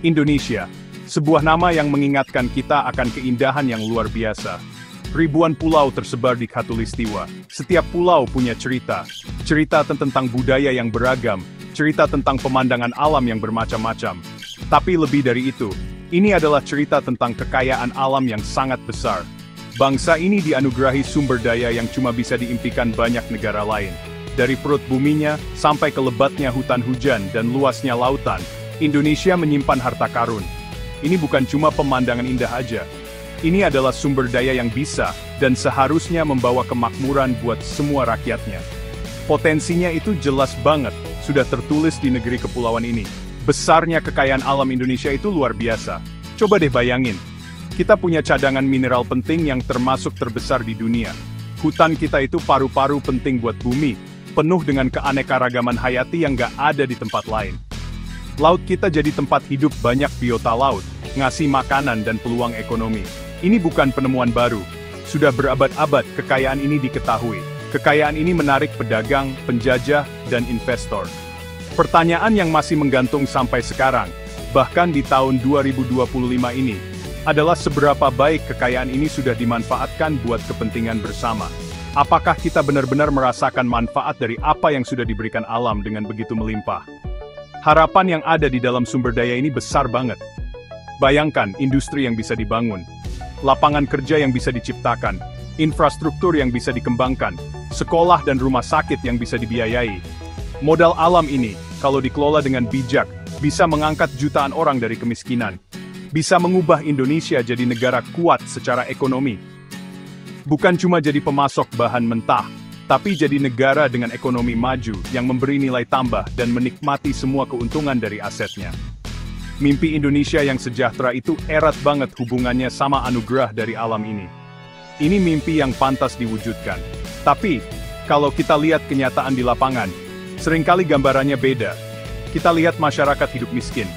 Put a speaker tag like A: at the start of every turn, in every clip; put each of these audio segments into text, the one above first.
A: Indonesia, sebuah nama yang mengingatkan kita akan keindahan yang luar biasa. Ribuan pulau tersebar di Khatulistiwa. Setiap pulau punya cerita. Cerita tentang budaya yang beragam, cerita tentang pemandangan alam yang bermacam-macam. Tapi lebih dari itu, ini adalah cerita tentang kekayaan alam yang sangat besar. Bangsa ini dianugerahi sumber daya yang cuma bisa diimpikan banyak negara lain. Dari perut buminya, sampai ke lebatnya hutan hujan dan luasnya lautan, Indonesia menyimpan harta karun. Ini bukan cuma pemandangan indah aja. Ini adalah sumber daya yang bisa, dan seharusnya membawa kemakmuran buat semua rakyatnya. Potensinya itu jelas banget, sudah tertulis di negeri kepulauan ini. Besarnya kekayaan alam Indonesia itu luar biasa. Coba deh bayangin, kita punya cadangan mineral penting yang termasuk terbesar di dunia. Hutan kita itu paru-paru penting buat bumi, penuh dengan keanekaragaman hayati yang gak ada di tempat lain. Laut kita jadi tempat hidup banyak biota laut, ngasih makanan dan peluang ekonomi. Ini bukan penemuan baru. Sudah berabad-abad kekayaan ini diketahui. Kekayaan ini menarik pedagang, penjajah, dan investor. Pertanyaan yang masih menggantung sampai sekarang, bahkan di tahun 2025 ini, adalah seberapa baik kekayaan ini sudah dimanfaatkan buat kepentingan bersama. Apakah kita benar-benar merasakan manfaat dari apa yang sudah diberikan alam dengan begitu melimpah? Harapan yang ada di dalam sumber daya ini besar banget. Bayangkan industri yang bisa dibangun, lapangan kerja yang bisa diciptakan, infrastruktur yang bisa dikembangkan, sekolah dan rumah sakit yang bisa dibiayai. Modal alam ini, kalau dikelola dengan bijak, bisa mengangkat jutaan orang dari kemiskinan. Bisa mengubah Indonesia jadi negara kuat secara ekonomi. Bukan cuma jadi pemasok bahan mentah, tapi jadi negara dengan ekonomi maju yang memberi nilai tambah dan menikmati semua keuntungan dari asetnya. Mimpi Indonesia yang sejahtera itu erat banget hubungannya sama anugerah dari alam ini. Ini mimpi yang pantas diwujudkan. Tapi, kalau kita lihat kenyataan di lapangan, seringkali gambarannya beda. Kita lihat masyarakat hidup miskin.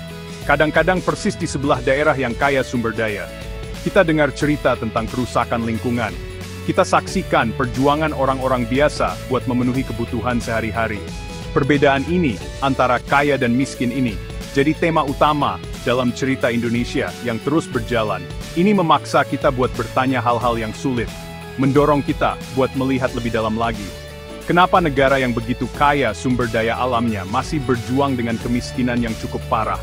A: Kadang-kadang persis di sebelah daerah yang kaya sumber daya. Kita dengar cerita tentang kerusakan lingkungan. Kita saksikan perjuangan orang-orang biasa buat memenuhi kebutuhan sehari-hari. Perbedaan ini, antara kaya dan miskin ini, jadi tema utama dalam cerita Indonesia yang terus berjalan. Ini memaksa kita buat bertanya hal-hal yang sulit, mendorong kita buat melihat lebih dalam lagi. Kenapa negara yang begitu kaya sumber daya alamnya masih berjuang dengan kemiskinan yang cukup parah?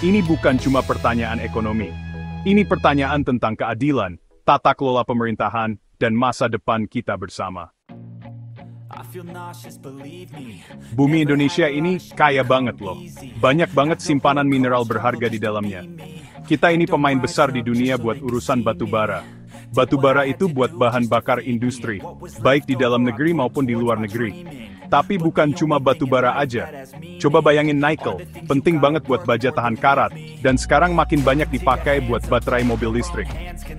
A: Ini bukan cuma pertanyaan ekonomi. Ini pertanyaan tentang keadilan, tata kelola pemerintahan, dan masa depan kita bersama. Bumi Indonesia ini kaya banget loh. Banyak banget simpanan mineral berharga di dalamnya. Kita ini pemain besar di dunia buat urusan batu bara. Batu bara itu buat bahan bakar industri, baik di dalam negeri maupun di luar negeri. Tapi bukan cuma batu bara aja. Coba bayangin nikel, penting banget buat baja tahan karat, dan sekarang makin banyak dipakai buat baterai mobil listrik.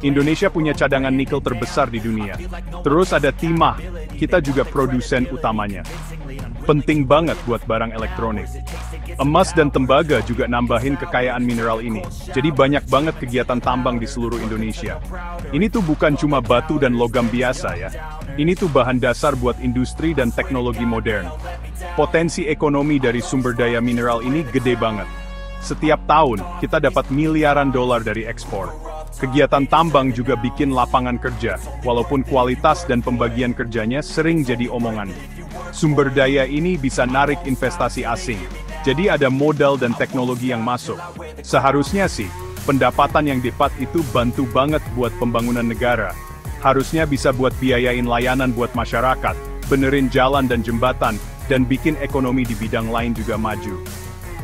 A: Indonesia punya cadangan nikel terbesar di dunia. Terus ada timah, kita juga produsen utamanya. Penting banget buat barang elektronik. Emas dan tembaga juga nambahin kekayaan mineral ini. Jadi banyak banget kegiatan tambang di seluruh Indonesia. Ini tuh bukan cuma batu dan logam biasa ya. Ini tuh bahan dasar buat industri dan teknologi modern. Potensi ekonomi dari sumber daya mineral ini gede banget. Setiap tahun, kita dapat miliaran dolar dari ekspor. Kegiatan tambang juga bikin lapangan kerja, walaupun kualitas dan pembagian kerjanya sering jadi omongan. Sumber daya ini bisa narik investasi asing. Jadi ada modal dan teknologi yang masuk. Seharusnya sih, pendapatan yang didapat itu bantu banget buat pembangunan negara. Harusnya bisa buat biayain layanan buat masyarakat, benerin jalan dan jembatan, dan bikin ekonomi di bidang lain juga maju.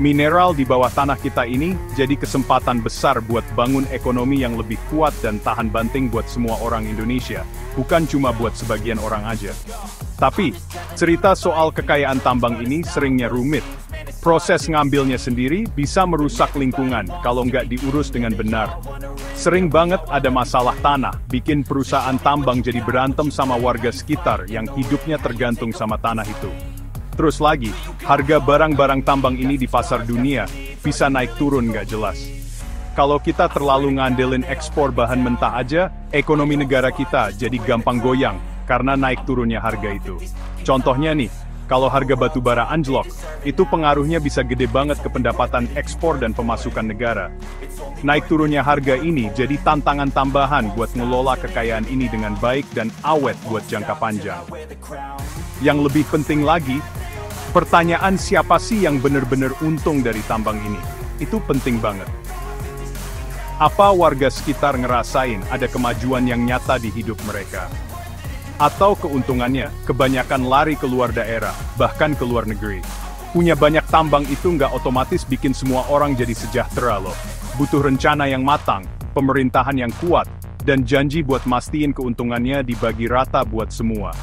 A: Mineral di bawah tanah kita ini jadi kesempatan besar buat bangun ekonomi yang lebih kuat dan tahan banting buat semua orang Indonesia, bukan cuma buat sebagian orang aja. Tapi, cerita soal kekayaan tambang ini seringnya rumit. Proses ngambilnya sendiri bisa merusak lingkungan kalau nggak diurus dengan benar. Sering banget ada masalah tanah, bikin perusahaan tambang jadi berantem sama warga sekitar yang hidupnya tergantung sama tanah itu. Terus lagi, harga barang-barang tambang ini di pasar dunia bisa naik turun nggak jelas. Kalau kita terlalu ngandelin ekspor bahan mentah aja, ekonomi negara kita jadi gampang goyang karena naik turunnya harga itu. Contohnya nih, Kalau harga batu bara anjlok, itu pengaruhnya bisa gede banget ke pendapatan ekspor dan pemasukan negara. Naik turunnya harga ini jadi tantangan tambahan buat ngelola kekayaan ini dengan baik dan awet buat jangka panjang. Yang lebih penting lagi, pertanyaan siapa sih yang benar-benar untung dari tambang ini? Itu penting banget. Apa warga sekitar ngerasain ada kemajuan yang nyata di hidup mereka? Atau keuntungannya, kebanyakan lari ke luar daerah, bahkan ke luar negeri. Punya banyak tambang itu nggak otomatis bikin semua orang jadi sejahtera loh. Butuh rencana yang matang, pemerintahan yang kuat, dan janji buat mastiin keuntungannya dibagi rata buat semua.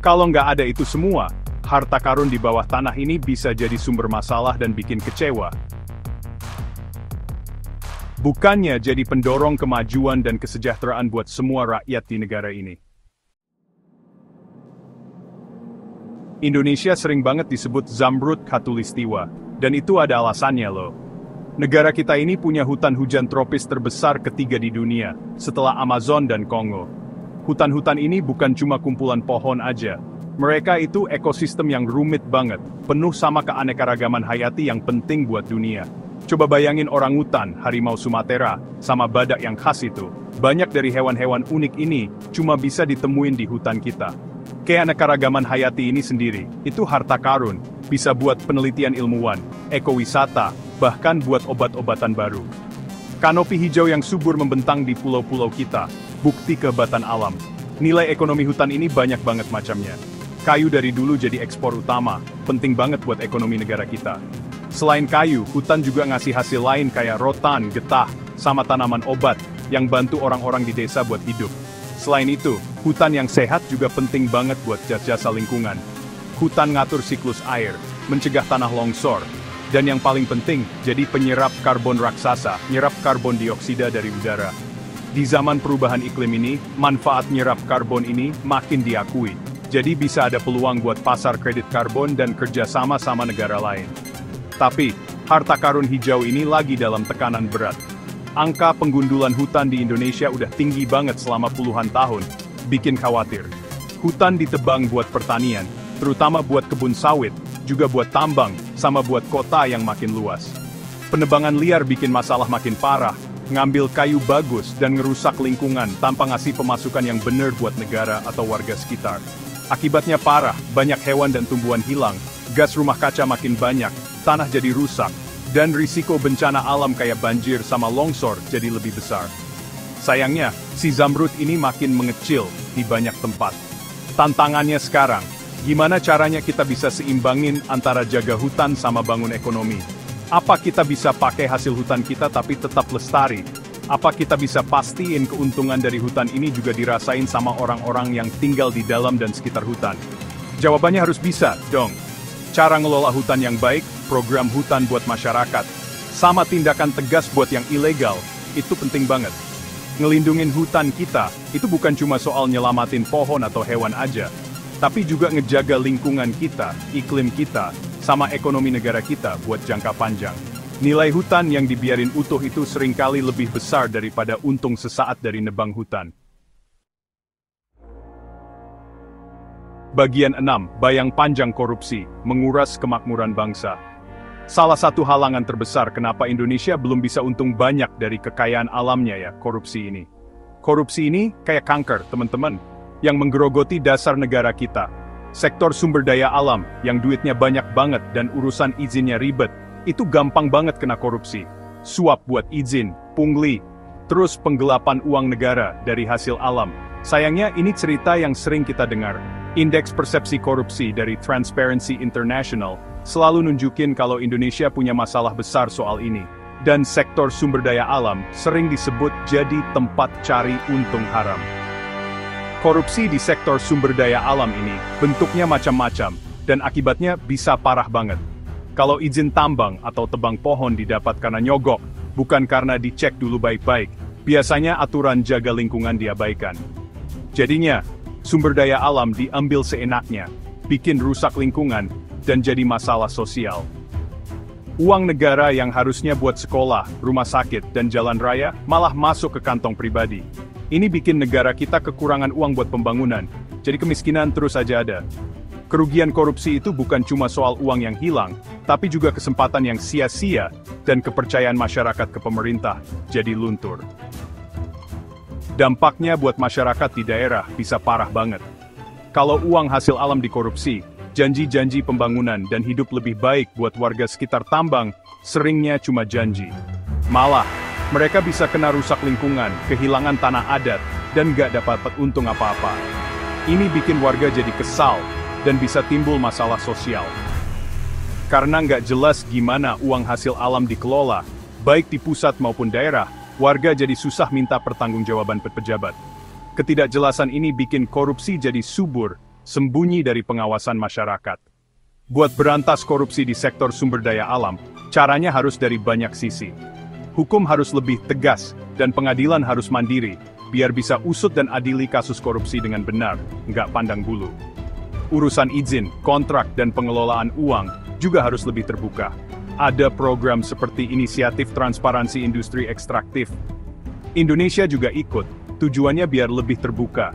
A: Kalau nggak ada itu semua, harta karun di bawah tanah ini bisa jadi sumber masalah dan bikin kecewa. Bukannya jadi pendorong kemajuan dan kesejahteraan buat semua rakyat di negara ini. Indonesia sering banget disebut Zamrud Khatulistiwa, dan itu ada alasannya loh. Negara kita ini punya hutan hujan tropis terbesar ketiga di dunia, setelah Amazon dan Kongo. Hutan-hutan ini bukan cuma kumpulan pohon aja. Mereka itu ekosistem yang rumit banget, penuh sama keanekaragaman hayati yang penting buat dunia. Coba bayangin orangutan, harimau Sumatera, sama badak yang khas itu. Banyak dari hewan-hewan unik ini cuma bisa ditemuin di hutan kita. Keanekaragaman hayati ini sendiri, itu harta karun, bisa buat penelitian ilmuwan, ekowisata, bahkan buat obat-obatan baru. Kanopi hijau yang subur membentang di pulau-pulau kita, bukti kehebatan alam. Nilai ekonomi hutan ini banyak banget macamnya. Kayu dari dulu jadi ekspor utama, penting banget buat ekonomi negara kita. Selain kayu, hutan juga ngasih hasil lain kayak rotan, getah, sama tanaman obat, yang bantu orang-orang di desa buat hidup. Selain itu, hutan yang sehat juga penting banget buat jasa lingkungan. Hutan ngatur siklus air, mencegah tanah longsor, dan yang paling penting, jadi penyerap karbon raksasa, nyerap karbon dioksida dari udara. Di zaman perubahan iklim ini, manfaat nyerap karbon ini makin diakui. Jadi bisa ada peluang buat pasar kredit karbon dan kerjasama sama negara lain. Tapi, harta karun hijau ini lagi dalam tekanan berat. Angka penggundulan hutan di Indonesia udah tinggi banget selama puluhan tahun, bikin khawatir. Hutan ditebang buat pertanian, terutama buat kebun sawit, juga buat tambang, sama buat kota yang makin luas. Penebangan liar bikin masalah makin parah, ngambil kayu bagus dan ngerusak lingkungan tanpa ngasih pemasukan yang bener buat negara atau warga sekitar. Akibatnya parah, banyak hewan dan tumbuhan hilang, gas rumah kaca makin banyak, tanah jadi rusak, dan risiko bencana alam kayak banjir sama longsor jadi lebih besar. Sayangnya, si Zamrud ini makin mengecil di banyak tempat. Tantangannya sekarang, gimana caranya kita bisa seimbangin antara jaga hutan sama bangun ekonomi? Apa kita bisa pakai hasil hutan kita tapi tetap lestari? Apa kita bisa pastiin keuntungan dari hutan ini juga dirasain sama orang-orang yang tinggal di dalam dan sekitar hutan? Jawabannya harus bisa, dong. Cara ngelola hutan yang baik, program hutan buat masyarakat, sama tindakan tegas buat yang ilegal, itu penting banget. Ngelindungin hutan kita, itu bukan cuma soal nyelamatin pohon atau hewan aja, tapi juga ngejaga lingkungan kita, iklim kita, sama ekonomi negara kita buat jangka panjang. Nilai hutan yang dibiarin utuh itu seringkali lebih besar daripada untung sesaat dari nebang hutan. Bagian 6, bayang panjang korupsi, menguras kemakmuran bangsa. Salah satu halangan terbesar kenapa Indonesia belum bisa untung banyak dari kekayaan alamnya ya, korupsi ini. Korupsi ini kayak kanker, teman-teman, yang menggerogoti dasar negara kita. Sektor sumber daya alam, yang duitnya banyak banget dan urusan izinnya ribet, itu gampang banget kena korupsi. Suap buat izin, pungli, terus penggelapan uang negara dari hasil alam. Sayangnya ini cerita yang sering kita dengar. Indeks persepsi korupsi dari Transparency International selalu nunjukin kalau Indonesia punya masalah besar soal ini. Dan sektor sumber daya alam sering disebut jadi tempat cari untung haram. Korupsi di sektor sumber daya alam ini bentuknya macam-macam, dan akibatnya bisa parah banget. Kalau izin tambang atau tebang pohon didapat karena nyogok, bukan karena dicek dulu baik-baik, biasanya aturan jaga lingkungan diabaikan. Jadinya, sumber daya alam diambil seenaknya, bikin rusak lingkungan, dan jadi masalah sosial. Uang negara yang harusnya buat sekolah, rumah sakit, dan jalan raya, malah masuk ke kantong pribadi. Ini bikin negara kita kekurangan uang buat pembangunan, jadi kemiskinan terus aja ada. Kerugian korupsi itu bukan cuma soal uang yang hilang, tapi juga kesempatan yang sia-sia dan kepercayaan masyarakat ke pemerintah jadi luntur. Dampaknya buat masyarakat di daerah bisa parah banget. Kalau uang hasil alam dikorupsi, janji-janji pembangunan dan hidup lebih baik buat warga sekitar tambang seringnya cuma janji. Malah, mereka bisa kena rusak lingkungan, kehilangan tanah adat, dan gak dapat untung apa-apa. Ini bikin warga jadi kesal, dan bisa timbul masalah sosial. Karena nggak jelas gimana uang hasil alam dikelola, baik di pusat maupun daerah, warga jadi susah minta pertanggungjawaban pejabat. Ketidakjelasan ini bikin korupsi jadi subur, sembunyi dari pengawasan masyarakat. Buat berantas korupsi di sektor sumber daya alam, caranya harus dari banyak sisi. Hukum harus lebih tegas, dan pengadilan harus mandiri, biar bisa usut dan adili kasus korupsi dengan benar, nggak pandang bulu. Urusan izin, kontrak, dan pengelolaan uang juga harus lebih terbuka. Ada program seperti Inisiatif Transparansi Industri Ekstraktif. Indonesia juga ikut, tujuannya biar lebih terbuka.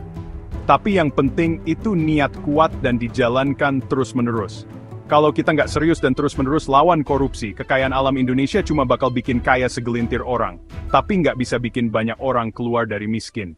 A: Tapi yang penting itu niat kuat dan dijalankan terus-menerus. Kalau kita nggak serius dan terus-menerus lawan korupsi, kekayaan alam Indonesia cuma bakal bikin kaya segelintir orang, tapi nggak bisa bikin banyak orang keluar dari miskin.